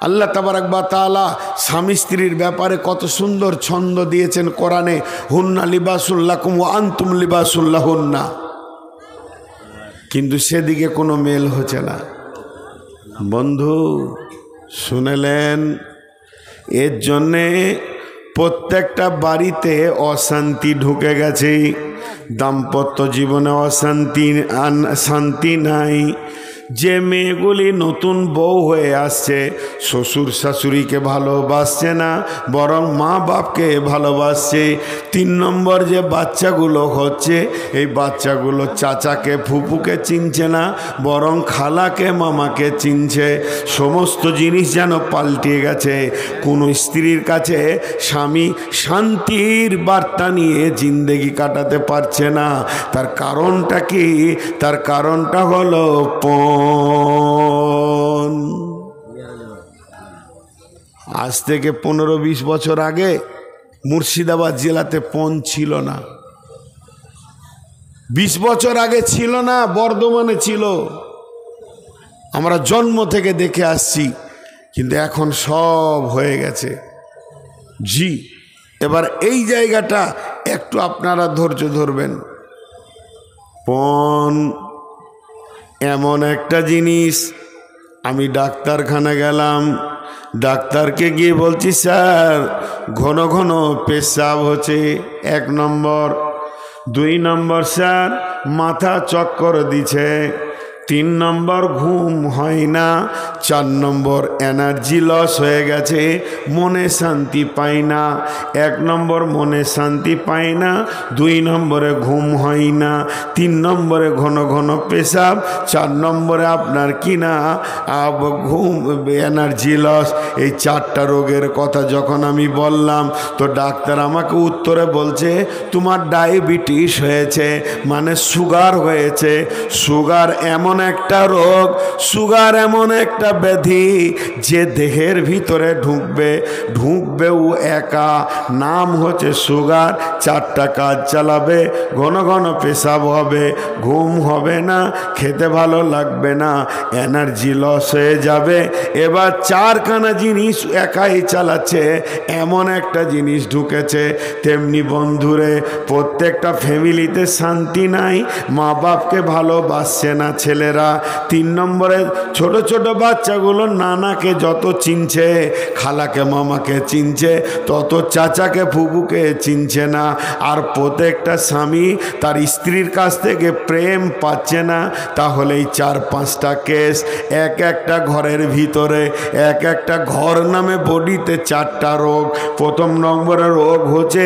আল্লাহ তাবারাক ওয়া তাআলা স্বামী স্ত্রীর ব্যাপারে কত সুন্দর ছন্দ দিয়েছেন কোরআনে, হুন্না লিবাসুল লাকুম ওয়া আনতুম লিবাসুল লাহুন্না। কিন্তু সেদিকে কোনো মেল হচ্ছে না। বন্ধু শুনেলেন, এর জন্যে প্রত্যেকটা বাড়িতে অশান্তি ঢুকে গেছে, দাম্পত্য জীবনে শান্তি নাই। যে মেয়েগুলি নতুন বউ হয়ে আসছে, শ্বশুর শাশুড়িকে ভালোবাসছে না, বরং মা বাপকে ভালোবাসছে। 3 নম্বর যে বাচ্চাগুলো হচ্ছে, এই বাচ্চাগুলো চাচাকে ফুপুকে চিনছে না, বরং খালাকে মামাকে চিনছে। সমস্ত জিনিস যেন পাল্টে গেছে। কোনো স্ত্রীর কাছে স্বামী শান্তির বার্তা নিয়ে জিন্দেগি কাটাতে পারছে না। তার কারণটা কি? তার কারণটা হলো আজ থেকে 15-20 বছর আগে মুর্শিদাবাদ জেলাতে পণ ছিল না। 20 বছর আগে ছিল না, বর্ধমানে ছিল। আমরা জন্ম থেকে দেখে আসছি, কিন্তু এখন সব হয়ে গেছে। জি, এবার এই জায়গাটা একটু আপনারা ধৈর্য ধরবেন। পণ এমন একটা জিনিস, আমি ডাক্তারখানা গেলাম, ডাক্তারকে গিয়ে বলছি, স্যার ঘন ঘন পেশাব হচ্ছে, 1 নম্বর। 2 নম্বর, স্যার মাথা চক্কর দিছে। 3 নম্বর, ঘুম হয় না। 4 নম্বর, এনার্জি লস হয়ে গেছে, মনে শান্তি পাই না। 1 নম্বর মনে শান্তি পাই না, 2 নম্বরে ঘুম হয় না, 3 নম্বরে ঘন ঘন পেশাব, 4 নম্বরে আপনার কি না ঘুম, এনার্জি লস। এই 4টা রোগের কথা যখন আমি বললাম, তো ডাক্তার আমাকে উত্তরে বলছে, তোমার ডায়াবেটিস হয়েছে, মানে সুগার হয়েছে। সুগার এমন একটা রোগ, সুগার এমন একটা ব্যাধি যে দেহের ভিতরে ঢুকবেও একা, নাম হচ্ছে সুগার। 4টা কাজ চালাবে, ঘন ঘন পেশাব হবে, ঘুম হবে না, খেতে ভালো লাগবে না, এনার্জি লস হয়ে যাবে। এবার 4খানা জিনিস একাই চালাচ্ছে, এমন একটা জিনিস ঢুকেছে। তেমনি বন্ধুরে, প্রত্যেকটা ফ্যামিলিতে শান্তি নাই, মা বাপকে ভালোবাসছে না ছেলেরা। 3 নম্বরে ছোট ছোট বাচ্চাগুলো নানাকে যত চিনছে, খালাকে মামাকে চিনছে, তত চাচাকে ফুপুকে চিনছে না। আর প্রত্যেকটা স্বামী তার স্ত্রীর কাছ থেকে প্রেম পাচ্ছে না। তাহলে এই 4-5টা কেস, একটা ঘরের ভিতরে, একটা ঘর নামে বডিতে 4টা রোগ। 1 নম্বরের রোগ হচ্ছে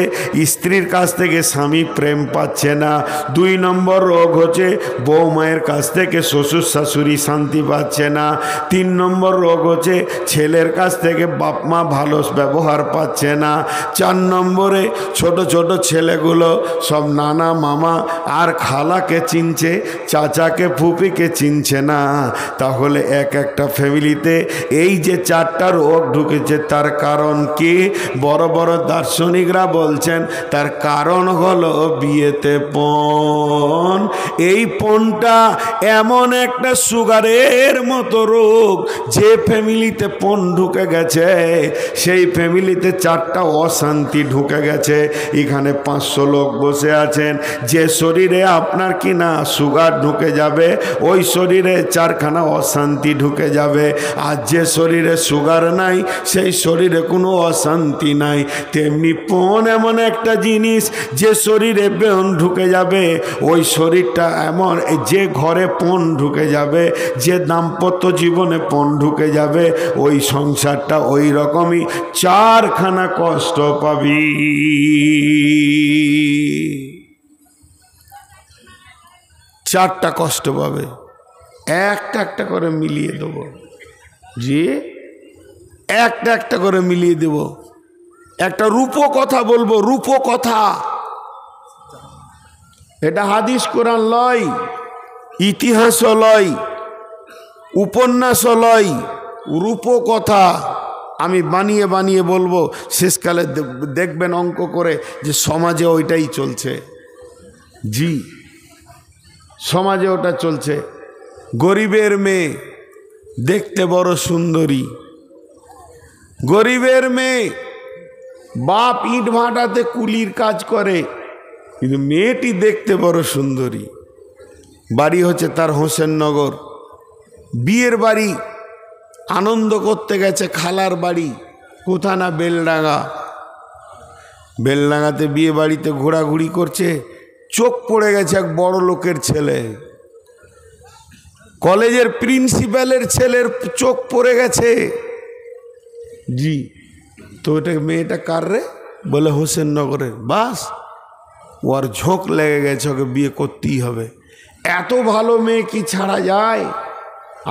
স্ত্রীর কাছ থেকে স্বামী প্রেম পাচ্ছে না। 2 নম্বর রোগ হচ্ছে বৌমায়ের কাছ থেকে শ্বশুর শাশুড়ি শান্তি পাচ্ছে না। 3 নম্বর রোগ হচ্ছে ছেলের কাছ থেকে বাপ মা ভালো ব্যবহার পাচ্ছে না। 4 নম্বরে ছোট ছোট ছেলেগুলো সব নানা মামা আর খালাকে চিনছে, চাচাকে ফুপিকে চিনছে না। তাহলে একটা ফ্যামিলিতে এই যে 4টা রোগ ঢুকেছে, তার কারণ কি? বড় বড় দার্শনিকরা বলছেন তার কারণ হলো বিয়েতে পণ। এই পণটা এমন একটা সুগারের মতো রোগ, যে ফ্যামিলিতে পণ ঢুকে গেছে, সেই ফ্যামিলিতে 4টা অশান্তি ঢুকে গেছে। এখানে 500 লোক বসে আছেন, যে শরীরে আপনার কি না সুগার ঢুকে যাবে, ওই শরীরে 4খানা অশান্তি ঢুকে যাবে। আর যে শরীরে সুগার নাই, সেই শরীরে কোনো অশান্তি নাই। তেমনি পণ এমন একটা জিনিস, যে শরীরে পণ ঢুকে যাবে, ওই শরীরটা এমন, যে ঘরে পণ ঢুকে যাবে, যে দাম্পত্য জীবনে পণ ঢুকে যাবে, ওই সংসারটা ওই রকমই 4খানা কষ্ট পাবি। 4টা কষ্ট পাবে, একটা করে মিলিয়ে দেব। জি, একটা করে মিলিয়ে দেব। একটা রূপকথা বলবো, রূপকথা। এটা হাদিস কোরআন লয়, ইতিহাসও লয়, উপন্যাসও লয়, রূপকথা। আমি বানিয়ে বানিয়ে বলবো, শেষকালে দেখবেন অঙ্ক করে যে সমাজে ওইটাই চলছে। জি, সমাজে ওটা চলছে। গরিবের মেয়ে দেখতে বড় সুন্দরী, গরিবের মেয়ে, বাপ ইট ভাটাতে কুলির কাজ করে, কিন্তু মেয়েটি দেখতে বড় সুন্দরী। বাড়ি হচ্ছে তার হোসেননগর। বিয়ের বাড়ি আনন্দ করতে গেছে খালার বাড়ি, কোথা না বেলডাঙ্গা। বেলডাঙ্গাতে বিয়ে বাড়িতে ঘোরাঘুরি করছে, চোখ পড়ে গেছে এক বড় লোকের ছেলে, কলেজের প্রিন্সিপালের ছেলের চোখ পড়ে গেছে। জি, তো ওটা মেয়েটা কার রে? বলে হোসেননগরের। বাস, ওর ঝোঁক লেগে গেছে, ওকে বিয়ে করতেই হবে। এত ভালো মেয়ে কি ছাড়া যায়?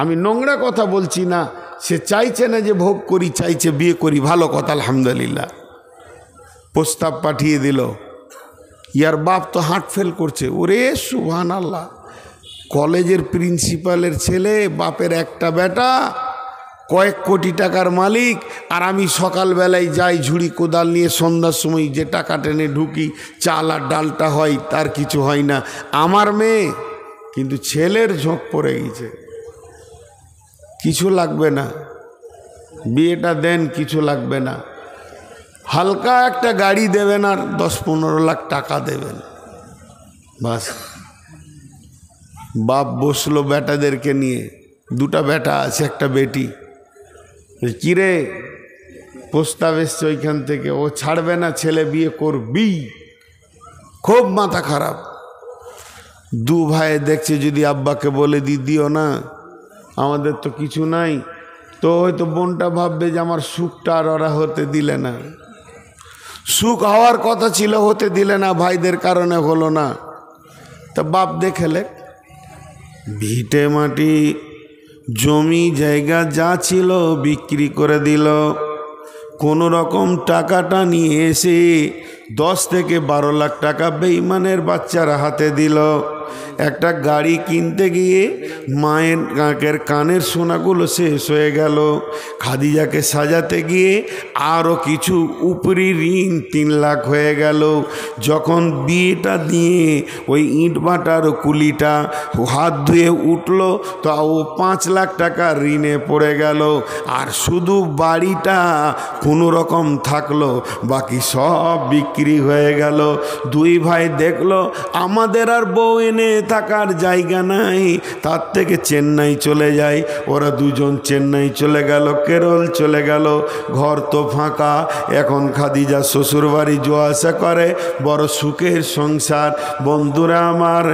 আমি নোংরা কথা বলছি না, সে চাইছে না যে ভোগ করি, চাইছে বিয়ে করি। ভালো কথা, আলহামদুলিল্লাহ। প্রস্তাব পাঠিয়ে দিল। ইয়ার বাপ তো হার্ট ফেল করছে। ওরে সুবহানাল্লাহ, কলেজের প্রিন্সিপালের ছেলে, বাপের একটা বেটা, কয়েক কোটি টাকার মালিক, আর আমি সকালবেলায় যাই ঝুড়ি কোদাল নিয়ে, সন্ধ্যার সময় যে টাকা টেনে ঢুকি, চাল আর ডালটা হয়, তার কিছু হয় না। আমার মেয়ে কিন্তু ছেলের ঝোঁক পড়ে গেছে। কিছু লাগবে না, বিয়েটা দেন, কিছু লাগবে না। হালকা একটা গাড়ি দেবেন আর 10-15 লাখ টাকা দেবেন, বাস। বাপ বসলো বেটাদেরকে নিয়ে, দুটা বেটা আছে, একটা বেটি। কিরে, প্রস্তাব এসছে ওইখান থেকে, ও ছাড়বে না, ছেলে বিয়ে করবি। খুব মাথা খারাপ। দু ভাই দেখছে যদি আব্বাকে বলে দিও না, আমাদের তো কিছু নাই, তো হয়তো বোনটা ভাববে যে আমার সুখটা আর ওরা হতে দিলে না। সুখ হওয়ার কথা ছিল, হতে দিলে না, ভাইদের কারণে হলো না। তা বাপ দেখেলে ভিটে মাটি জমি জায়গা যা ছিল বিক্রি করে দিল। কোনো রকম টাকাটা নিয়ে এসে 10 থেকে 12 লাখ টাকা বেঈমানের বাচ্চারা হাতে দিল। একটা গাড়ি কিনতে গিয়ে মায়ের কানের সোনাগুলো শেষ হয়ে গেল। খাদিজাকে সাজাতে গিয়ে আরও কিছু উপরি ঋণ 3 লাখ হয়ে গেল। যখন বিয়েটা দিয়ে ওই ইট ভাটার কুলিটা হাত ধুয়ে উঠল, তো ও 5 লাখ টাকা ঋণে পড়ে গেল। আর শুধু বাড়িটা কোনো রকম থাকলো, বাকি সব বিক্রি হয়ে গেল। দুই ভাই দেখলো আমাদের আর বউ এনে থাকার জায়গা নাই, তার থেকে চেন্নাই চলে যায়। ওরা দুজন চেন্নাই চলে গেল, কেরল চলে গেল। ঘর তো ফাঁকা। এখন খাদিজা শ্বশুরবাড়ি যাওয়া আসা করে, বড় সুখের সংসার। বন্ধুরা আমার,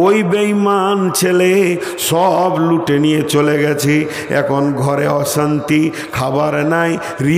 ওই বেঈমান ছেলে সব লুটে নিয়ে চলে গেছে। এখন ঘরে অশান্তি, খাবার নাই,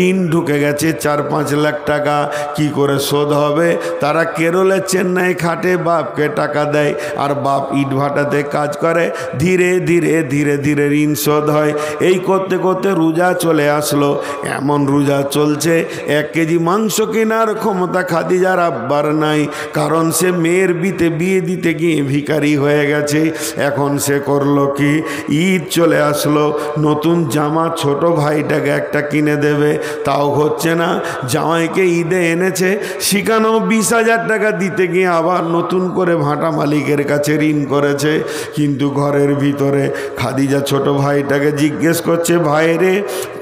ঋণ ঢুকে গেছে 4-5 লাখ টাকা। কি করে শোধ হবে? তারা কেরলে চেন্নাই খাটে, বাপকে টাকা দেয়, আর বাপ ইট ভাটাতে কাজ করে। ধীরে ধীরে ধীরে ধীরে ঋণ শোধ হয়। এই করতে করতে রোজা চলে আসলো। এমন রোজা চলছে, 1 কেজি মাংস কেনার ক্ষমতা খাদিজার আব্বার নাই, কারণ সে মেয়ের বিয়ে দিতে গিয়ে ভিখারি হয়ে গেছে। এখন সে করলো কি, ঈদ চলে আসলো, নতুন জামা ছোট ভাইটাকে একটা কিনে দেবে, তাও হচ্ছে না। জামাইকে ঈদে এনেছে, শিখানো 20,000 টাকা দিতে গিয়ে আবার নতুন করে ভাটা মালিকের কাছে ঋণ করেছে। কিন্তু ঘরের ভিতরে খাদিজা ছোট ভাইটাকে জিজ্ঞেস করছে, ভাইরে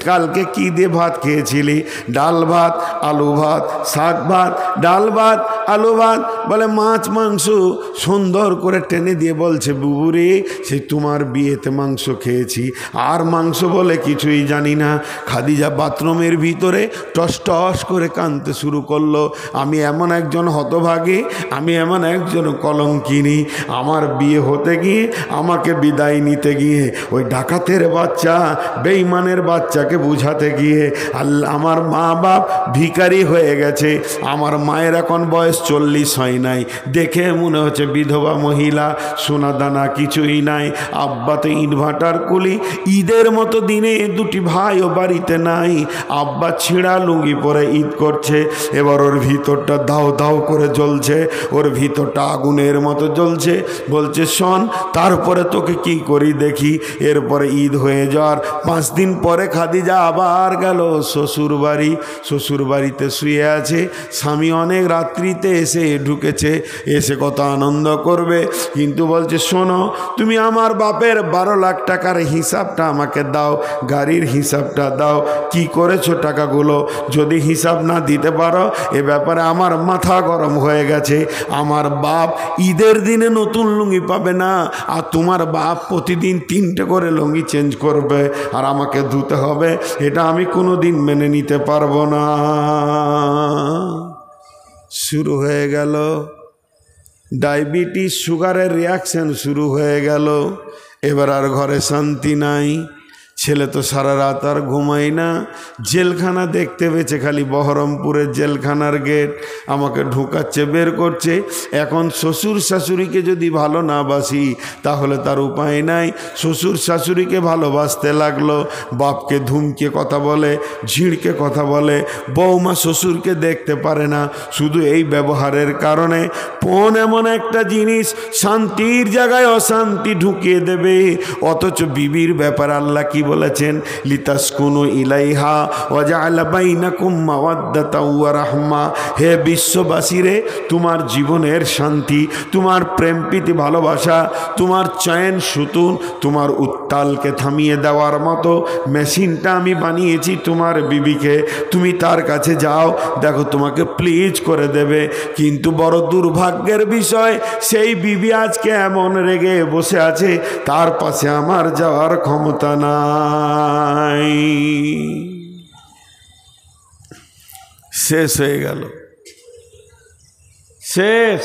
কালকে কি দিয়ে ভাত খেয়েছিলি? ডাল ভাত, আলু ভাত, শাক ভাত, ডাল ভাত, আলু ভাত। বলে মাছ মাংস। সুন্দর করে টেনে দিয়ে বলছে, বুবুরে সে তোমার বিয়েতে মাংস খেয়েছি, আর মাংস বলে কিছুই জানি না। খাদিজা বাথরুমের ভিতরে টস টস করে কাঁদতে শুরু করলো। আমি এমন একজন হতভাগী, আমি এমন একজন কলঙ্কিনী। আমার বিয়ে হতে গিয়ে, আমাকে বিদায় নিতে গিয়ে, ওই ডাকাতের বাচ্চা, বেঈমানের বাচ্চাকে বুঝাতে গিয়ে আমার মা বাপ ভিখারি হয়ে গেছে। আমার মায়ের এখন বয়স 40 হয় নাই, দেখে মনে হচ্ছে বিধবা মহিলা, সোনা দানা কিছুই নাই। আব্বা তো ইট ভাটার কুলি, ঈদের মতো দিনে 2টি ভাইও বাড়িতে নাই। আব্বা ছিঁড়া লুঙ্গি পরে ঈদ করছে। এবার ওর ভিতরটা দাও দাও করে জ্বলছে, ওর ভিতরটা আগুনের মতো জ্বলছে। বলছে, শোন, তারপরে তোকে কি করি দেখি। এরপরে ঈদ হয়ে যাওয়ার 5 দিন পরে খাদিজা আবার গেল শ্বশুর বাড়ি। শ্বশুর বাড়িতে শুয়ে আছে, স্বামী অনেক রাত্রি দিতে এসে ঢুকেছে, এসে কত আনন্দ করবে, কিন্তু বলছে শোনো তুমি আমার বাপের 12 লাখ টাকার হিসাবটা আমাকে দাও, গাড়ির হিসাবটা দাও, কি করেছো টাকাগুলো, যদি হিসাব না দিতে পারো এ ব্যাপারে আমার মাথা গরম হয়ে গেছে। আমার বাপ ঈদের দিনে নতুন লুঙ্গি পাবে না, আর তোমার বাপ প্রতিদিন 3টে করে লুঙ্গি চেঞ্জ করবে আর আমাকে ধুতে হবে, এটা আমি কোনোদিন মেনে নিতে পারবো না। শুরু হয়ে গেল ডায়াবেটিস সুগারের রিয়াকশন শুরু হয়ে গেল। এবার আর ঘরে শান্তি নাই, ছেলে তো সারা রাত আর ঘুমায় না, জেলখানা দেখতে পেয়েছে, খালি বহরমপুরের জেলখানার গেট, আমাকে ঢুকাচ্ছে বের করছে। এখন শ্বশুর শাশুড়িকে যদি ভালো না বাসি তাহলে তার উপায় নাই, শ্বশুর শাশুড়িকে ভালোবাসতে লাগলো, বাপকে ধুমকে কথা বলে, ঝিড়কে কথা বলে, বৌমা শ্বশুরকে দেখতে পারে না, শুধু এই ব্যবহারের কারণে। পণ এমন একটা জিনিস শান্তির জায়গায় অশান্তি ঢুকিয়ে দেবে, অথচ বিবির ব্যাপার আল্লাহ কি বলেছেন, লিতাসকুনু ইলাইহা ওয়া জাআলা বাইনাকুম মাওয়াদ্দাতা ওয়া রাহমা। হে বিশ্ববাসীরে, তোমার জীবনের শান্তি, তোমার প্রেম প্রীতি ভালোবাসা, তোমার চয়ন সুতুন, তোমার উত্তালকে থামিয়ে দেওয়ার মতো মেশিনটা আমি বানিয়েছি তোমার বিবিকে। তুমি তার কাছে যাও, দেখো তোমাকে প্লিজ করে দেবে। কিন্তু বড় দুর্ভাগ্যের বিষয়, সেই বিবি আজকে এমন রেগে বসে আছে, তার পাশে আমার যাওয়ার ক্ষমতা নাই। শেষ হয়ে গেল, শেষ,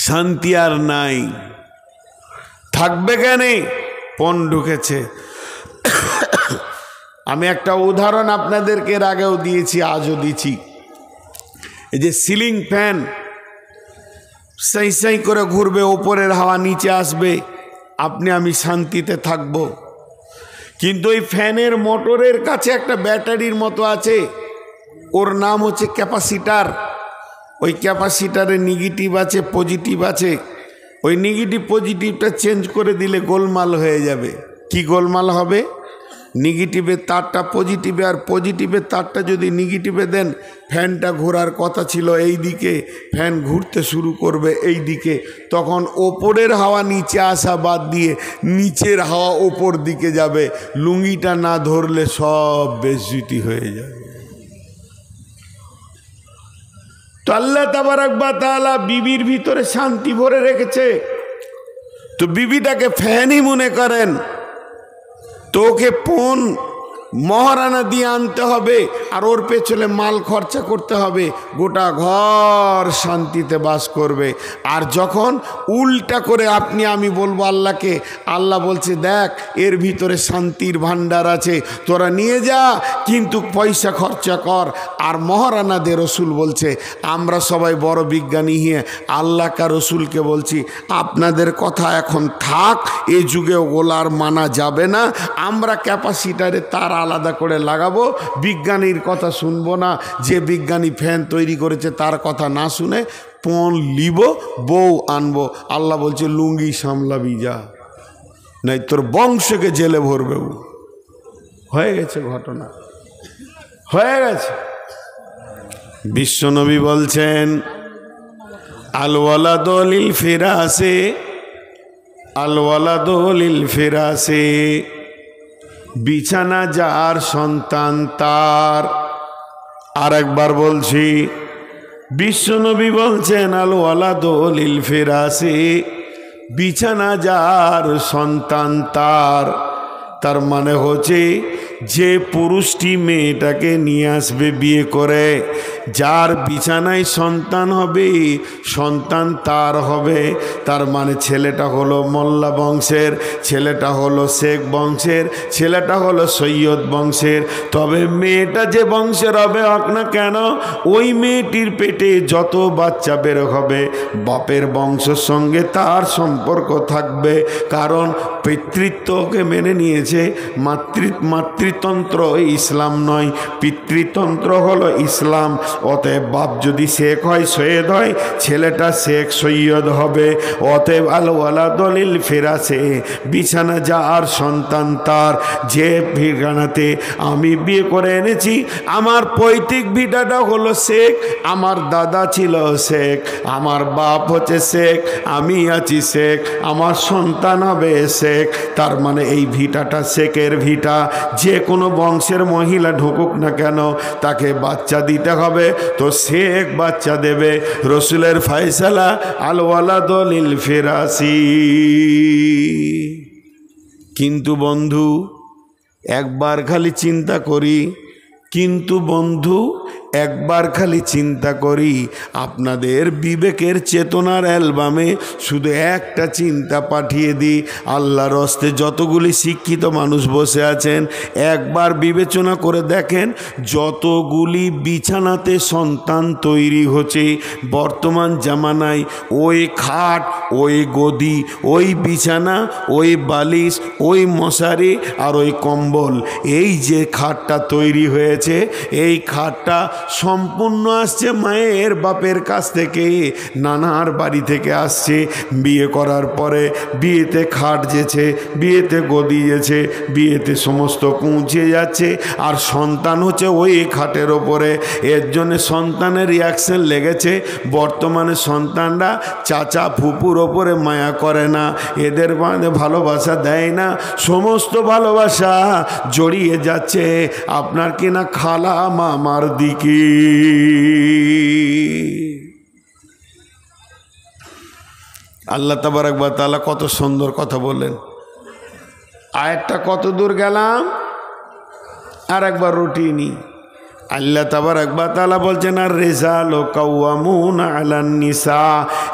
শান্তি আর নাই। থাকবে কেন? পণ ঢুকেছে। আমি একটা উদাহরণ আপনাদেরকে এর আগেও দিয়েছি, আজও দিচ্ছি। এই যে সিলিং ফ্যান সাই সাই করে ঘুরবে, ওপরের হাওয়া নিচে আসবে, আপনি আমি শান্তিতে থাকব। কিন্তু ওই ফ্যানের মোটরের কাছে একটা ব্যাটারির মতো আছে, ওর নাম হচ্ছে ক্যাপাসিটার। ওই ক্যাপাসিটারে নেগেটিভ আছে, পজিটিভ আছে। ওই নেগেটিভ পজিটিভটা চেঞ্জ করে দিলে গোলমাল হয়ে যাবে। কি গোলমাল হবে? নেগেটিভের তারটা পজিটিভে আর পজিটিভের তারটা যদি নেগেটিভে দেন, ফ্যানটা ঘোরার কথা ছিল এই দিকে, ফ্যান ঘুরতে শুরু করবে এই দিকে, তখন ওপরের হাওয়া নিচে আসা বাদ দিয়ে নিচের হাওয়া ওপর দিকে যাবে। লুঙ্গিটা না ধরলে সব বেজ্জতি হয়ে যাবে। তো আল্লাহ তাবারাক ওয়া তাআলা বিবির ভিতরে শান্তি ভরে রেখেছে, তো বিবিটাকে ফ্যানই মনে করেন, তোকে পণ মহারানা দিয়ে আনতে হবে আর ওর পেছনে মাল খরচা করতে হবে, গোটা ঘর শান্তিতে বাস করবে। আর যখন উল্টা করে আপনি আমি বলবো আল্লাহকে, আল্লাহ বলছে দেখ এর ভিতরে শান্তির ভান্ডার আছে, তোরা নিয়ে যা, কিন্তু পয়সা খরচা কর। আর মহারানাদের রসুল বলছে, আমরা সবাই বড় বিজ্ঞানী হয়ে আল্লাহ কা রসুলকে বলছি আপনাদের কথা এখন থাক, এ যুগে ওগুলার মানা যাবে না, আমরা ক্যাপাসিটারে তার আলাদা করে লাগাবো, বিজ্ঞানীর কথা শুনবো না। যে বিজ্ঞানী ফ্যান তৈরি করেছে তার কথা না শুনে পণ লিব, বউ আনবো। আল্লাহ বলছে লুঙ্গি সামলাবি যা, নাই তোর বংশকে জেলে ভরবে। হয়ে গেছে ঘটনা, হয়ে গেছে। বিশ্বনবী বলছেন আল ওয়ালাদু লিল ফিরাসে, আল ওয়ালাদু লিল ফিরাসে, বিছানা যার সন্তান তার। আর একবার বলছি, বিশ্বনবী বলছেন আল ওয়ালাদু লিল ফিরাসি, বিছানা যার সন্তান তার। তার মানে হচ্ছে যে পুরুষটি মেয়েটাকে নিয়ে আসবে বিয়ে করে, যার বিছানায় সন্তান হবে, সন্তান তার হবে। তার মানে ছেলেটা হলো মোল্লা বংশের, ছেলেটা হলো শেখ বংশের, ছেলেটা হলো সৈয়দ বংশের। তবে মেয়েটা যে বংশের হবে হোক না কেন, ওই মেয়েটির পেটে যত বাচ্চা বের হবে বাপের বংশের সঙ্গে তার সম্পর্ক থাকবে। কারণ পিতৃত্বকে মেনে নিয়েছে, মাতৃতন্ত্র ইসলাম নয়, পিতৃতন্ত্র হলো ইসলাম। অতএব বাপ যদি শেখ হয় সৈয়দ হয়, ছেলেটা শেখ সৈয়দ হবে। অতএব আল ওয়ালাদুল ফিরাসে, বিছানা যার সন্তান তার। যে ঠিকানাতে আমি বিয়ে করে এনেছি, আমার পৈতৃক ভিটাটা হলো শেখ, আমার দাদা ছিল শেখ, আমার বাপ হচ্ছে শেখ, আমি আছি শেখ, আমার সন্তান হবে শেখ। তার মানে এই ভিটাটা শেখের ভিটা। যে কোনো বংশের মহিলা ঢুকুক না কেন, তাকে বাচ্চা দিতে হবে, তো শেখ বাচ্চা দেবে। রসুলের ফয়সালা আল ওয়ালাদুল ফিরাসি। কিন্তু বন্ধু একবার খালি চিন্তা করি, কিন্তু বন্ধু একবার খালি চিন্তা করি, আপনাদের বিবেকের চেতনার অ্যালবামে শুধু একটা চিন্তা পাঠিয়ে দিই। আল্লাহর হস্তে যতগুলি শিক্ষিত মানুষ বসে আছেন, একবার বিবেচনা করে দেখেন যতগুলি বিছানাতে সন্তান তৈরি হচ্ছে বর্তমান জামানায়, ওই খাট, ওই গদি, ওই বিছানা, ওই বালিশ, ওই মশারি আর ওই কম্বল, এই যে খাটটা তৈরি হয়েছে, এই খাটটা সম্পূর্ণ আসছে মায়ের বাপের কাছ থেকে, নানার বাড়ি থেকে আসছে। বিয়ে করার পরে বিয়েতে খাট যেছে, বিয়েতে গদি যেছে, বিয়েতে সমস্ত পৌঁছে যাচ্ছে, আর সন্তান হচ্ছে ওই খাটের ওপরে। এর জন্যে সন্তানের রিয়াকশন লেগেছে। বর্তমানে সন্তানরা চাচা ফুপুর ওপরে মায়া করে না, এদের মানে ভালোবাসা দেয় না, সমস্ত ভালোবাসা জড়িয়ে যাচ্ছে আপনার কিনা খালা মামার দিকে। আল্লাহ তাবারক ওয়া তাআলা কত সুন্দর কথা বললেন। আয়াতটা কত দূর গেলাম, আর একবার রুটিনি। আল্লাহ তাবারক ওয়া তাআলা বলছেন, আর রিজালু কাওয়ামুনা আলান নিসা,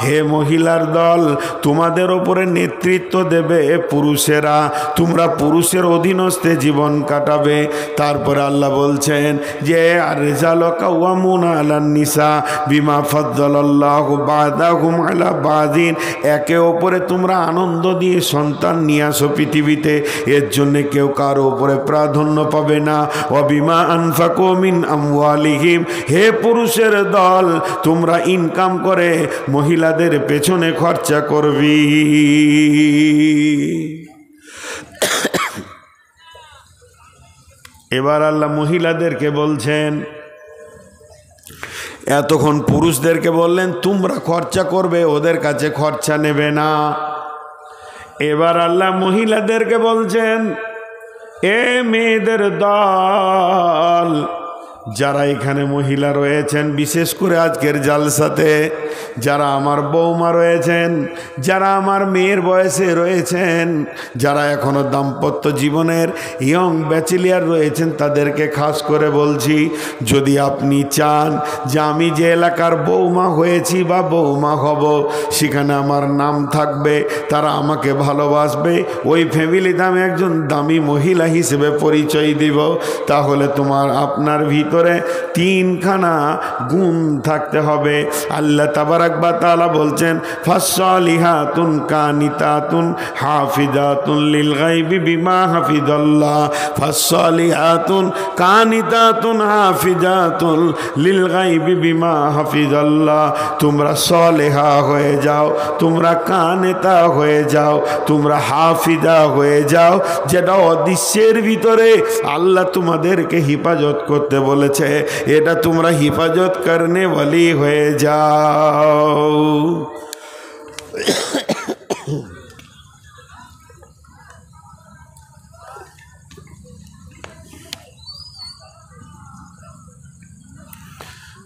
হে মহিলার দল, তোমাদের ওপরে নেতৃত্ব দেবে পুরুষেরা, তোমরা পুরুষের অধীনস্থে জীবন কাটাবে। তারপরে আল্লাহ বলছেন যে আর রিজালু কাওয়ামুনা আলান নিসা বিমা ফাদ্দালাল্লাহু বা'দাহুম আলা বা'দিন, একে অপরে তোমরা আনন্দ দিয়ে সন্তান নিয়ে আসো পৃথিবীতে, এর জন্য কেউ কারো উপরে প্রাধান্য পাবে না। ওয়া বিমা আনফাকু মিন আমওয়ালিহিম, হে পুরুষের দল, তোমরা ইনকাম করে মহিলাদের পেছনে খরচা করবি। এবার আল্লাহ মহিলাদেরকে বলছেন, এতক্ষণ পুরুষদেরকে বললেন তোমরা খরচা করবে, ওদের কাছে খরচা নেবে না। এবার আল্লাহ মহিলাদেরকে বলছেন, এ মেয়েদের দল, যারা এখানে মহিলা রয়েছেন, বিশেষ করে আজকের জালসাতে যারা আমার বৌমা রয়েছেন, যারা আমার মেয়ের বয়সে রয়েছেন, যারা এখনো দাম্পত্য জীবনের ইয়ং ব্যাচেলিয়ার রয়েছেন, তাদেরকে খাস করে বলছি, যদি আপনি চান যে আমি যে এলাকার বৌমা হয়েছি বা বৌমা হব, সেখানে আমার নাম থাকবে, তারা আমাকে ভালোবাসবে, ওই ফ্যামিলিতে আমি একজন দামি মহিলা হিসেবে পরিচয় দিব, তাহলে আপনার ভিতরে তিনখানা গুণ থাকতে হবে। আল্লাহ তাবারক ওয়া তাআলা বলছেন, ফাসসালিহাতুন কানিতাতুন হাফিজাতুন লিল গায়বি বিমা হাফিজাল্লাহ, ফাসসালিহাতুন কানিতাতুন হাফিজাতুন লিল গায়বি বিমা হাফিজাল্লাহ। তোমরা সালেহা হয়ে যাও, তোমরা কানিতা হয়ে যাও, তোমরা হাফিজা হয়ে যাও, যেটা অদৃশ্যের ভিতরে আল্লাহ তোমাদেরকে হিফাজত করতে বলেছে, এটা তোমরা হিফাজত করনে ওয়ালি হয়ে যাও।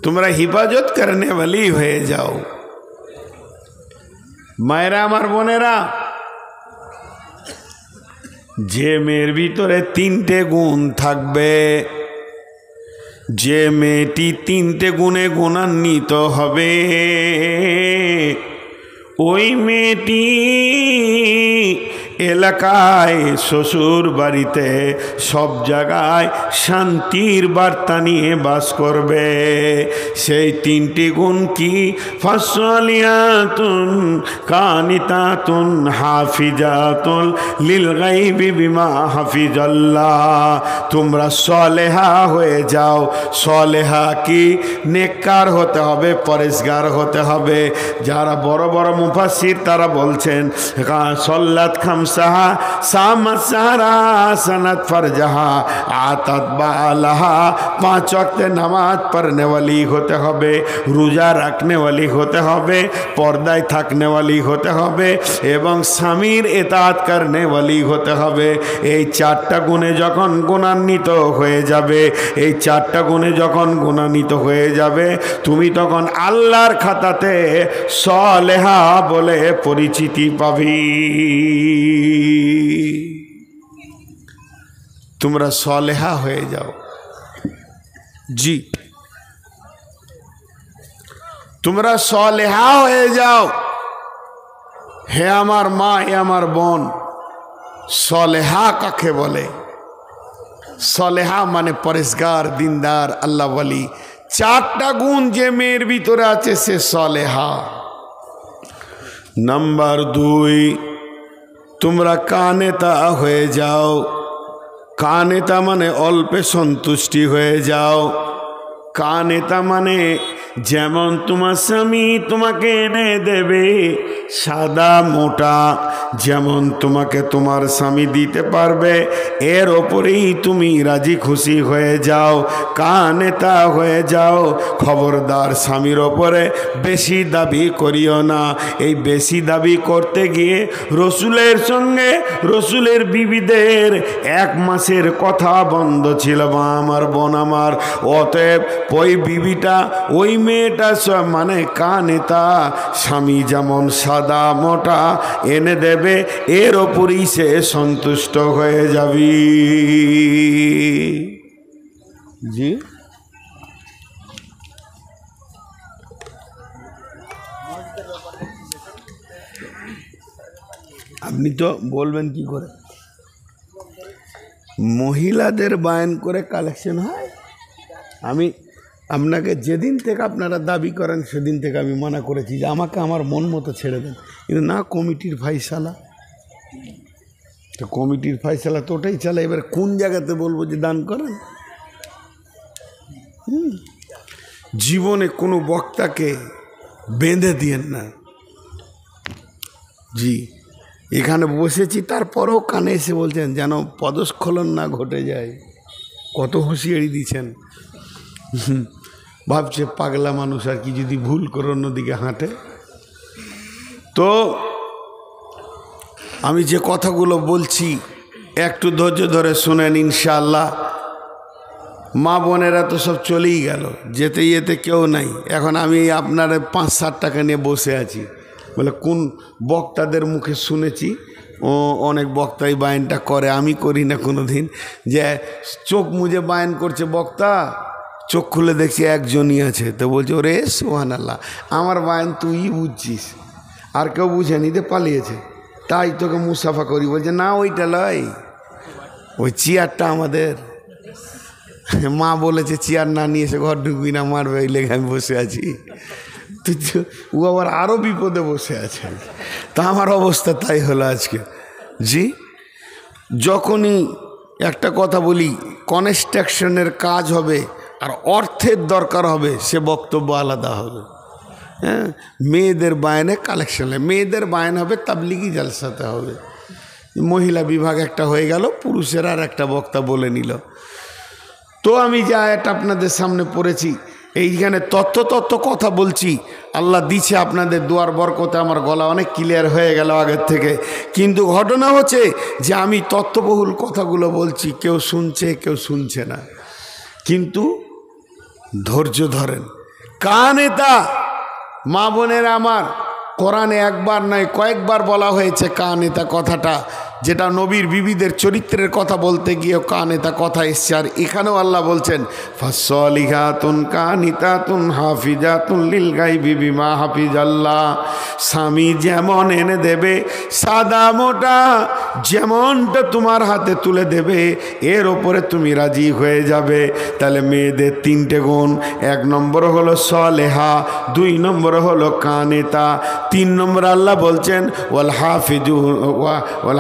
তোমরা হিফাজত করনে ওয়ালি হয়ে যাও। মায়েরা, আমার বোনেরা, যে মেয়ের ভিতরে তিনটে গুণ থাকবে, যে মেয়েটি তিনটে গুণে গুণান্বিত হবে, ওই মেয়েটি এলাকায় শ্বশুর বাড়িতে সব জায়গায় শান্তির বার্তা নিয়ে বাস করবে। সেই তিনটি গুণ কি? ফাসলিয়াতুন কানিতাতুন হাফিজাতুন লিল গায়বি বিমা হাফিজাল্লাহ। তোমরা সলেহা হয়ে যাও। সলেহা কি? নেককার হতে হবে, পরেশগার হতে হবে। যারা বড় বড় মুফাসসির তারা বলছেন সল্লাত খামসাহা সামাত সাহারা সানাত ফরজাহা আতাত বালাহা। 5 ওয়াক্ত নামাজ পড়নে वाली হতে হবে, রোজা রাখনে वाली হতে হবে, পর্দায় থাকনে वाली হতে হবে এবং স্বামীর ইতাআত করনে वाली হতে হবে। এই 4টা গুণে যখন গুণান্বিত হয়ে যাবে, এই 4টা গুণে যখন গুণান্বিত হয়ে যাবে, তুমি তখন আল্লাহর খাতাতে সলেহা বলে পরিচিতি পাবি। তোমরা সলেহা হয়ে যাও। জি, তোমরা সলেহা হয়ে যাও। হে আমার মা, হে আমার বোন, সলেহা কাকে বলে? সলেহা মানে পরেশগার, দিনদার, আল্লাহ ওয়ালি। 4টা গুণ যে মেয়ের ভিতরে আছে সে সলেহা। নাম্বার 2, তোমরা কানেতা হয়ে যাও। কানেতা মানে অল্পে সন্তুষ্টি হয়ে যাও। কানেতা মানে যেমন তোমার স্বামী তোমাকে এনে দেবে সাদা মোটা, যেমন তোমাকে তোমার স্বামী দিতে পারবে এর ওপরেই তুমি রাজি খুশি হয়ে যাও, কানেতা হয়ে যাও। খবরদার স্বামীর ওপরে বেশি দাবি করিও না। এই বেশি দাবি করতে গিয়ে রসুলের সঙ্গে রসুলের বিবিদের 1 মাসের কথা বন্ধ ছিল মা আমার, বোন আমার। অতএব ওই বিবিটা, ওই মেয়েটা মানে কানেতা। স্বামী যেমন সাদা মোটা এনে দেবে এর ওপরই সে সন্তুষ্ট হয়ে যাবি। জি, আপনি তো বলবেন কি করে? মহিলাদের বায়ান করে কালেকশন হয়। আমি আপনাকে যেদিন থেকে আপনারা দাবি করেন সেদিন থেকে আমি মানা করেছি যে আমাকে আমার মন মতো ছেড়ে দেন, কিন্তু না, কমিটির ফাইসালা। তো কমিটির ফাইসালা তো ওটাই চালে। এবার কোন জায়গাতে বলবো যে দান করেন? জীবনে কোনো বক্তাকে বেঁধে দিয়েন না। জি, এখানে বসেছি তারপরেও কানে এসে বলছেন যেন পদস্খলন না ঘটে যায়। কত হুঁশিয়ারি দিচ্ছেন। ভাবছে পাগলা মানুষ আর কি, যদি ভুল করে অন্যদিকে হাঁটে। তো আমি যে কথাগুলো বলছি একটু ধৈর্য ধরে শুনেন ইনশাআল্লাহ। মা বোনেরা তো সব চলেই গেল, যেতে যেতে কেউ নাই। এখন আমি আপনার 5-7 টাকা নিয়ে বসে আছি। বলে কোন বক্তাদের মুখে শুনেছি, ও অনেক বক্তাই বায়ানটা করে, আমি করি না কোনো দিন। যে চোখ মুজে বায়ান করছে বক্তা, চোখ খুলে দেখছি একজনই আছে। তো বলছে ওরে সুবহানাল্লাহ, আমার বায়ান তুই বুঝছিস, আর কেউ বুঝে নিতে পালিয়েছে, তাই তোকে মুসাফা করি। বলছে না, ওইটা লয়, ওই চেয়ারটা আমাদের। মা বলেছে চেয়ার না নিয়ে এসে ঘর ঢুকবি না, মারবে, ওই লেগে আমি বসে আছি। ও আবার আরও বিপদে বসে আছে। তা আমার অবস্থা তাই হলো আজকে। জি, যখনই একটা কথা বলি, কনস্ট্রাকশনের কাজ হবে আর অর্থের দরকার হবে, সে বক্তব্য আলাদা হবে। হ্যাঁ, মেয়েদের বায়ানে কালেকশনে, মেয়েদের বায়ান হবে তাবলিগি জালসাতে হবে। মহিলা বিভাগ একটা হয়ে গেল, পুরুষের আর একটা বক্তা বলে নিল। তো আমি যা এটা আপনাদের সামনে পড়েছি, এইখানে তত্ত্ব কথা বলছি। আল্লাহ দিচ্ছে আপনাদের দুয়ার বরকতে আমার গলা অনেক ক্লিয়ার হয়ে গেল আগের থেকে। কিন্তু ঘটনা হচ্ছে যে আমি তত্ত্ববহুল কথাগুলো বলছি, কেউ শুনছে কেউ শুনছে না। কিন্তু ধৈর্য ধরেন। কানেতা মা বোনেরা আমার, কোরআনে একবার নয় কয়েকবার বলা হয়েছে কানেতা কথাটা। যেটা নবীর বিবিদের চরিত্রের কথা বলতে গিয়ে কানে তা কথা এসছে। আর এখানেও আল্লাহ বলছেন ফাসলিহাতুন কানিতাতুন হাফিজাতুন লিল গায়বি বিমা হাফিজাল্লাহ। স্বামী যেমন এনে দেবে সাদা মোটা, যেমনটা তোমার হাতে তুলে দেবে এর ওপরে তুমি রাজি হয়ে যাবে। তাহলে মেয়েদের তিনটে গুণ, 1 নম্বর হলো সলেহা, 2 নম্বর হলো কানেতা, 3 নম্বর আল্লাহ বলছেন ওয়াল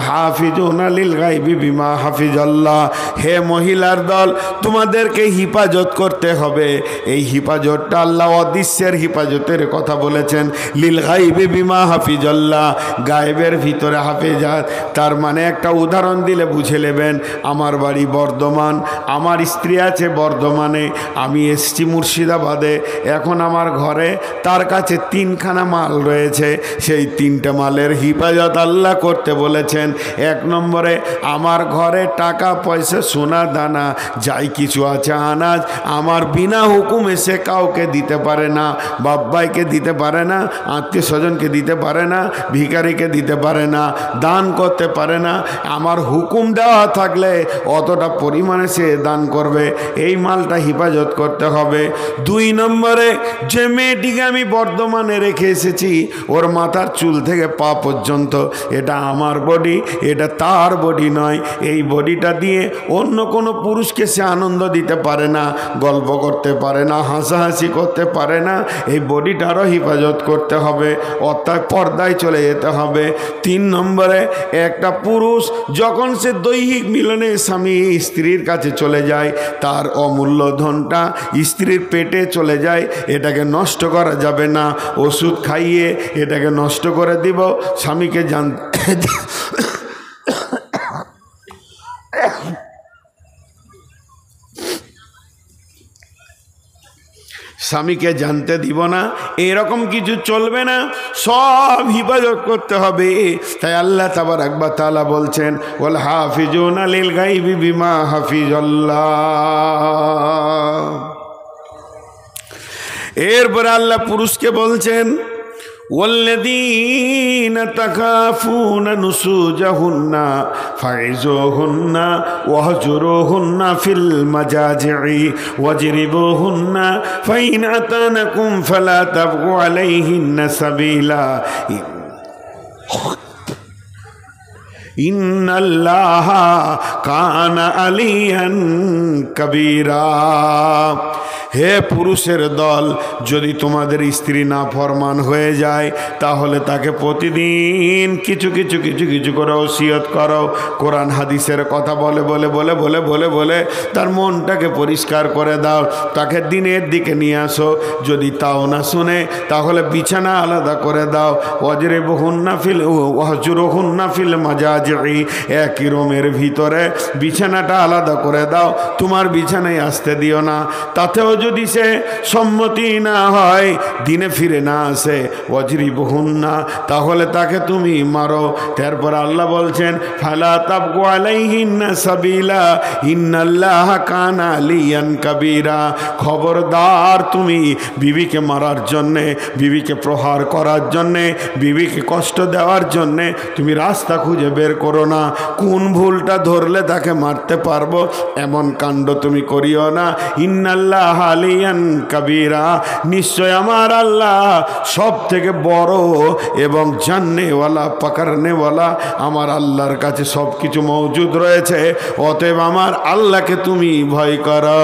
হাফিজুনা লিল গায়বি বিমা হাফিজাল্লাহ। হে মহিলার দল, তোমাদেরকে হিফাজত করতে হবে। এই হিফাজতটা আল্লাহ অদৃশ্যের হিফাজতের কথা বলেছেন, লিল গায়বি বিমা হাফিজাল্লাহ, গায়েবের ভিতরে হাফেজাত। তার মানে একটা উদাহরণ দিলে বুঝে নেবেন। আমার বাড়ি বর্ধমান, আমার স্ত্রী আছে বর্ধমানে, আমি এসছি মুর্শিদাবাদে। এখন আমার ঘরে তার কাছে 3খানা মাল রয়েছে, সেই 3টে মালের হিফাজত আল্লাহ করতে বলেছেন। 1 নম্বরে আমার ঘরে টাকা পয়সা সোনা দানা যাই কিছু আছে আনাজ আমার বিনা হুকুমে সে কাউকে দিতে পারে না, বাপ ভাইকে দিতে পারে না, আত্মীয় স্বজনকে দিতে পারে না, ভিখারিকে দিতে পারে না, দান করতে পারে না। আমার হুকুম দেওয়া থাকলে অতটা পরিমাণে সে দান করবে। এই মালটা হিফাজত করতে হবে। 2 নম্বরে যে মেয়েটিকে আমি বর্ধমানে রেখে এসেছি, ওর মাথার চুল থেকে পা পর্যন্ত এটা আমার বডি, এটা তার বডি নয়। এই বডিটা দিয়ে অন্য কোনো পুরুষকে সে আনন্দ দিতে পারে না, গল্প করতে পারে না, হাসাহাসি করতে পারে না। এই বডিটারও হিফাজত করতে হবে, অর্থাৎ পর্দায় চলে যেতে হবে। 3 নম্বরে একটা পুরুষ যখন সে দৈহিক মিলনে স্বামী স্ত্রীর কাছে চলে যায়, তার অমূল্য ধনটা স্ত্রীর পেটে চলে যায়, এটাকে নষ্ট করা যাবে না। ওষুধ খাইয়ে এটাকে নষ্ট করে দিব। স্বামীকে স্বামীকে জানতে দিব না, এরকম কিছু চলবে না, সব হিফাজত করতে হবে। তাই আল্লাহ তাবারাক ওয়া তাআলা বলছেন ওয়াল হাফিজুনা লিল গায়বি বিমা হাফিজাল্লাহ। এরপরে আল্লাহ পুরুষকে বলছেন ওয়াল্লাযীনা তাখাফুনা নুশুজাহুন্না ফাইজুহুন্না ওয়াহজুরুহুন্না ফিল মাজাজি'i ওয়াজরিবুহুন্না ফাইন আতানাকুম ফালা তাবগু আলাইহিন্না সাবিলা ইন্নাল্লাহা কানা আলিয়ান কাবীরা। হে পুরুষের দল, যদি তোমাদের স্ত্রী নাফরমান হয়ে যায় তাহলে তাকে প্রতিদিন কিছু কিছু কিছু কিছু করে ওসিয়ত করো। কোরআন হাদিসের কথা বলে বলে বলে বলে বলে বলে তার মনটাকে পরিষ্কার করে দাও, তাকে দিনের দিকে নিয়ে আসো। যদি তাও না শুনে তাহলে বিছানা আলাদা করে দাও। ওয়াজরিবুহুন্না ফিল ওয়াহজুরুহুন্না ফিল মাজাজি'i, একই রুমের ভিতরে বিছানাটা আলাদা করে দাও, তোমার বিছানায় আসতে দিও না। তাতেও যদি সে সম্মতি না হয়, দিনে ফিরে না আসে, ওয়াজরিবুহুন্না, তাহলে তাকে তুমি মারো। তারপর আল্লাহ বলছেন ফালা তাবগু আলাইহিন্না সাবিলা ইন্নাল্লাহা কানা আলিয়ান কাবীরা। খবরদার, তুমি বিবিকে মারার জন্যে, বিবিকে প্রহার করার জন্যে, বিবিকে কষ্ট দেওয়ার জন্যে তুমি রাস্তা খুঁজে বের করো না। কোন ভুলটা ধরলে তাকে মারতে পারবো এমন কাণ্ড তুমি করিও না। ইন্নাল্লাহা আলিয়ান কাবীরা, নিশ্চয় আমার আল্লাহ সব থেকে বড় এবং জাননেওয়ালা পাকড়নেওয়ালা। আমার আল্লাহর কাছে সব কিছু মওজুদ রয়েছে, অতএব আমার আল্লাহকে তুমি ভয় করো।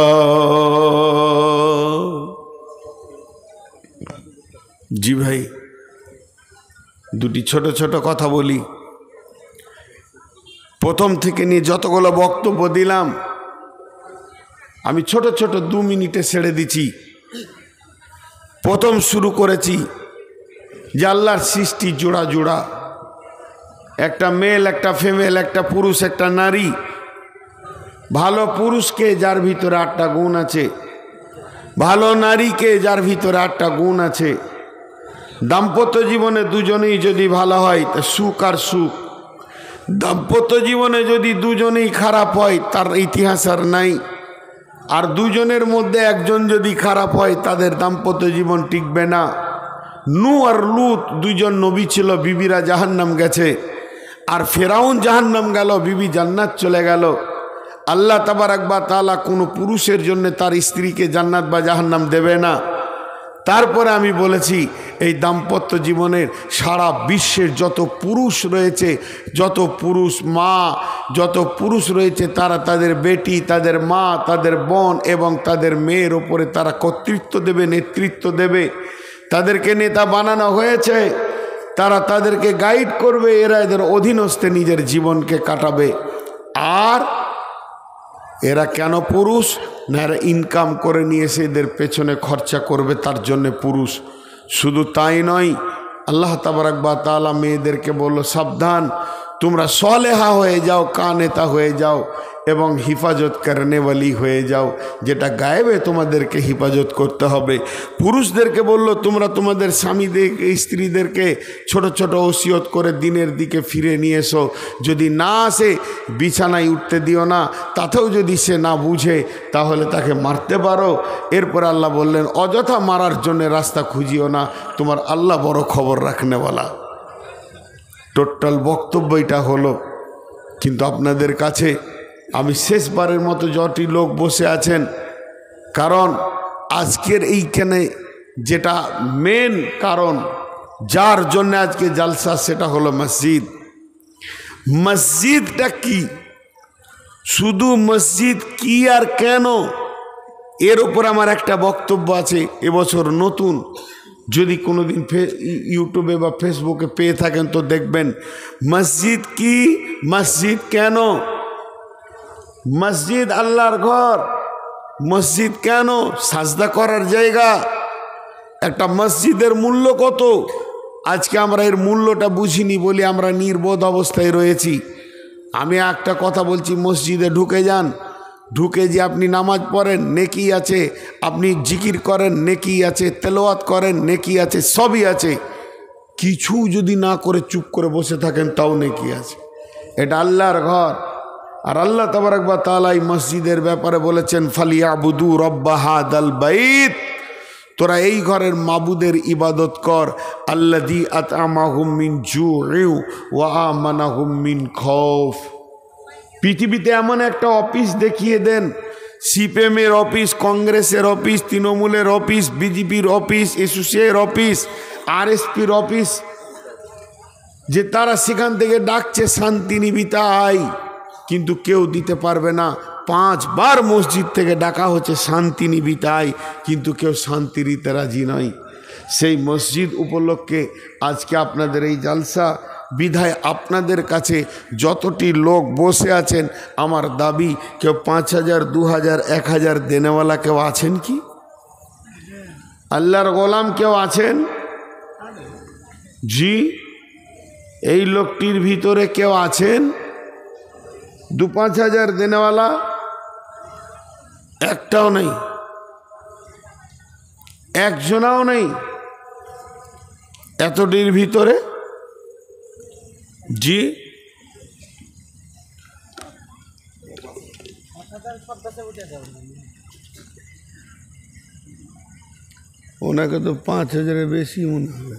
জি ভাই, দুটি ছোট ছোট কথা বলি। প্রথম থেকে নিয়ে যতগুলো বক্তব্য দিলাম আমি ছোট ছোট 2 মিনিটে ছেড়ে দিচ্ছি। প্রথম শুরু করেছি যে আল্লাহর সৃষ্টি জোড়া জোড়া, একটা মেল, একটা ফিমেল, একটা পুরুষ, একটা নারী। ভালো পুরুষকে যার ভিতরে 8টা গুণ আছে, ভালো নারীকে যার ভিতরে 8টা গুণ আছে। দাম্পত্য জীবনে দুজনেই যদি ভালো হয় তা সুখ আর সুখ। দাম্পত্য জীবনে যদি দুজনেই খারাপ হয় তার ইতিহাস আর নাই। আর দুজনের মধ্যে একজন যদি খারাপ হয় তাদের দাম্পত্য জীবন টিকবে না। নূহ আর লূত 2জন নবী ছিল, বিবিরা জাহান্নাম গেছে। আর ফেরাউন জাহান্নাম গেল, বিবি জান্নাত চলে গেল। আল্লাহ তাবারক ওয়া তাআলা কোনো পুরুষের জন্য তার স্ত্রীকে জান্নাত বা জাহান্নাম দেবে না। তারপরে আমি বলেছি এই দাম্পত্য জীবনের সারা বিশ্বের যত পুরুষ রয়েছে, যত পুরুষ মা, যত পুরুষ রয়েছে, তারা তাদের বেটি, তাদের মা, তাদের বোন এবং তাদের মেয়ের ওপরে তারা কর্তৃত্ব দেবে, নেতৃত্ব দেবে। তাদেরকে নেতা বানানো হয়েছে, তারা তাদেরকে গাইড করবে, এরা এদের অধীনস্থে নিজের জীবনকে কাটাবে। আর এরা কেন পুরুষ? না, এরা ইনকাম করে নিয়ে এসে এদের পেছনে খরচা করবে, তার জন্য পুরুষ। শুধু তাই নয়, আল্লাহ তাবারক ওয়া তাআলা মেয়েদেরকে বলল, সাবধান, তোমরা সলেহা হয়ে যাও, কানেতা হয়ে যাও এবং হিফাজত করনেওয়ালি হয়ে যাও, যেটা গায়েবে তোমাদেরকে হিফাজত করতে হবে। পুরুষদেরকে বলল, তোমরা তোমাদের স্বামীদেরকে, স্ত্রীদেরকে ছোট ছোট ওসিয়ত করে দিনের দিকে ফিরে নিয়ে এসো। যদি না আসে বিছানায় উঠতে দিও না, তাতেও যদি সে না বুঝে তাহলে তাকে মারতে পারো। এরপর আল্লাহ বললেন, অযথা মারার জন্য রাস্তা খুঁজিও না, তোমার আল্লাহ বড় খবর রাখনেওয়ালা। টোটাল বক্তব্য এটা হলো। কিন্তু আপনাদের কাছে আমি শেষবারের মতো যতটি লোক বসে আছেন, কারণ আজকের এইখানে যেটা মেন কারণ যার জন্য আজকে জালসা, সেটা হলো মসজিদ। মসজিদটা কি, শুধু মসজিদ কি আর কেন, এর উপর আমার একটা বক্তব্য আছে। এবছর নতুন, যদি কোনোদিন ইউটিউবে বা ফেসবুকে পেয়ে থাকেন তো দেখবেন। মসজিদ কি, মসজিদ কেন? মসজিদ আল্লাহর ঘর, মসজিদ কেন? সাজদা করার জায়গা। একটা মসজিদের মূল্য কত? আজকে আমরা এর মূল্যটা বুঝিনি বলে আমরা নির্বোধ অবস্থায় রয়েছি। আমি একটা কথা বলছি, মসজিদে ঢুকে যান, ঢুকে যে আপনি নামাজ পড়েন, নেকি আছে, আপনি জিকির করেন, নেকি আছে, তেলাওয়াত করেন, নেকি আছে, সবই আছে। কিছু যদি না করে চুপ করে বসে থাকেন, তাও নেকি আছে। এটা আল্লাহর ঘর। আর আল্লাহ তাবারক ওয়া তাআলা এই মসজিদের ব্যাপারে বলেছেন, ফালিয়াবুদু রাব্বা হাদাল বাইত, তোরা এই ঘরের মাবুদের ইবাদত কর, আল্লাযী আত'আমাহুম মিন জু'ইন ওয়া আমানাহুম মিন খাউফ। পৃথিবীতে এমন একটা অফিস দেখিয়ে দেন, সিপিএমের অফিস, কংগ্রেসের অফিস, তৃণমূলের অফিস, বিজেপির অফিস, এসোসিয়ের অফিস, আরএসপির অফিস, যে তারা সেখান থেকে ডাকছে শান্তি নিবিতা আয়, কিন্তু কেউ দিতে পারবে না। 5 বার মসজিদ থেকে ডাকা হচ্ছে শান্তি নিবিতা আয়, কিন্তু কেউ শান্তি দিতে রাজি নয়। সেই মসজিদ উপলক্ষে আজকে আপনাদের এই জালসা, বিধায় আপনাদের কাছে যতটি লোক বসে আছেন, আমার দাবি কেউ 5000, 2000, 1000 দেনেওয়ালা কেউ আছেন কি? আল্লাহর গোলাম কেউ আছেন? জি, এই লোকটির ভিতরে কেউ আছেন 2-5 হাজার দেনেওয়ালা? একটাও নেই, একজনাও নেই এতটির ভিতরে। জি, ওনাকে তো 5000-এর বেশি মনে হবে।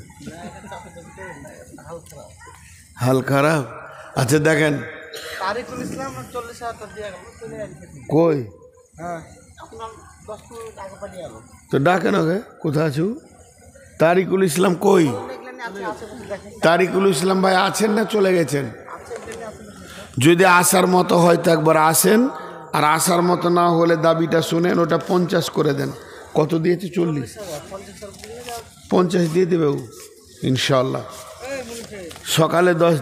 হাল খারাপ। আচ্ছা দেখেন, কই তো ডাকেন ওকে, কোথায় আছো? তারিকুল ইসলাম কই? তারিকুল ইসলাম ভাই আছেন না চলে গেছেন? যদি আসার মতো হয় তো একবার আসেন, আর আসার মতো না হলে দাবিটা শুনেন, ওটা 50 করে দেন। কত দিয়েছে? 40? 50 দিয়ে দেবে ও ইনশাল্লাহ। সকালে 10।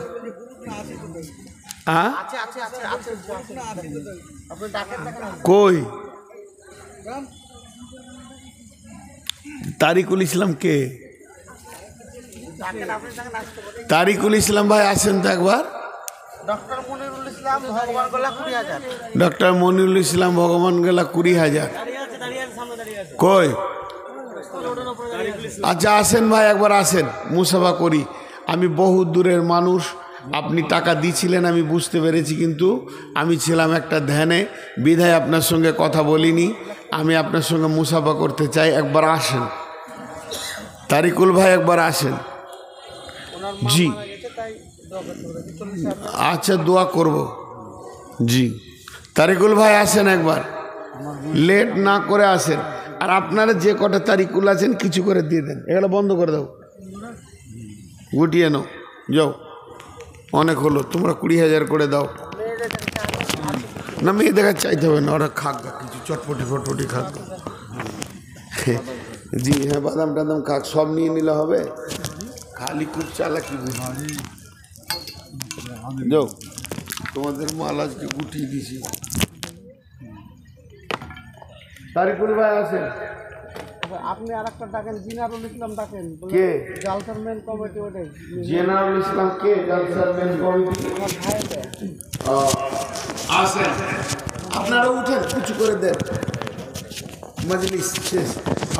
কই তারিকুল ইসলাম কে? তারিকুল ইসলাম ভাই আসেন তো একবার। ডক্টর মনিরুল ইসলাম ভগবান গেলা 20,000। কই? আচ্ছা আসেন ভাই, একবার আসেন, মুসাফা করি। আমি বহু দূরের মানুষ, আপনি টাকা দিয়েছিলেন আমি বুঝতে পেরেছি, কিন্তু আমি ছিলাম একটা ধ্যানে, বিধায় আপনার সঙ্গে কথা বলিনি। আমি আপনার সঙ্গে মুসাফা করতে চাই, একবার আসেন। তারিকুল ভাই একবার আসেন। জি আচ্ছা দোয়া করব জি। তারিকুল ভাই আসেন একবার, লেট না করে আসেন। আর আপনারা যে কটা তারিকুল আছেন কিছু করে দিয়ে দেন, এগুলো বন্ধ করে দাও, গুটিয়ে নাও যাও, অনেক হলো, তোমরা 20,000 করে দাও। না মেয়ে দেখা চাইতে হবে না, ওরা খাক কিছু চটপটি ফটপটি খাক। জি হ্যাঁ, বাদাম টাদাম খাক, সব নিয়ে নিলে হবে, খালি খুব চালাকি বুঝি। যাও, তোমাদের মাল আজকে গুটিয়ে দিছি। তারিকুল ভাই আছেন? আপনি আর একটা ডাকেন, জিনারুল ইসলাম ডাকেন। কে? জালসার মেন কমিটি ওটাই। জেনারেল ইসলাম কে? জালসার মেন কমিটি। আসেন, আপনারা উঠেন, কিছু করে দেন, মজলিস শেষ,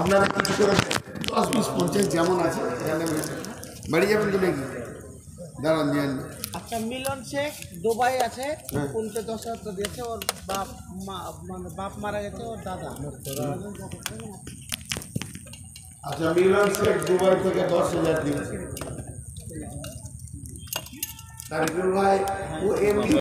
আপনারা কিছু করে দেন, 10, 20, 50 যেমন আছে বাড়ি যাবেন তো নাকি? দাঁড়ান যান। আচ্ছা, মিলন শেখ দুবাই আছে, 50,000 দিয়েছে, ওর বাপ মানে বাপ মারা গেছে, ওর দাদা। আচ্ছা, মিলন শেখ দুবাই থেকে 10,000 দিয়েছে। তারিকুল ভাই ও এমনি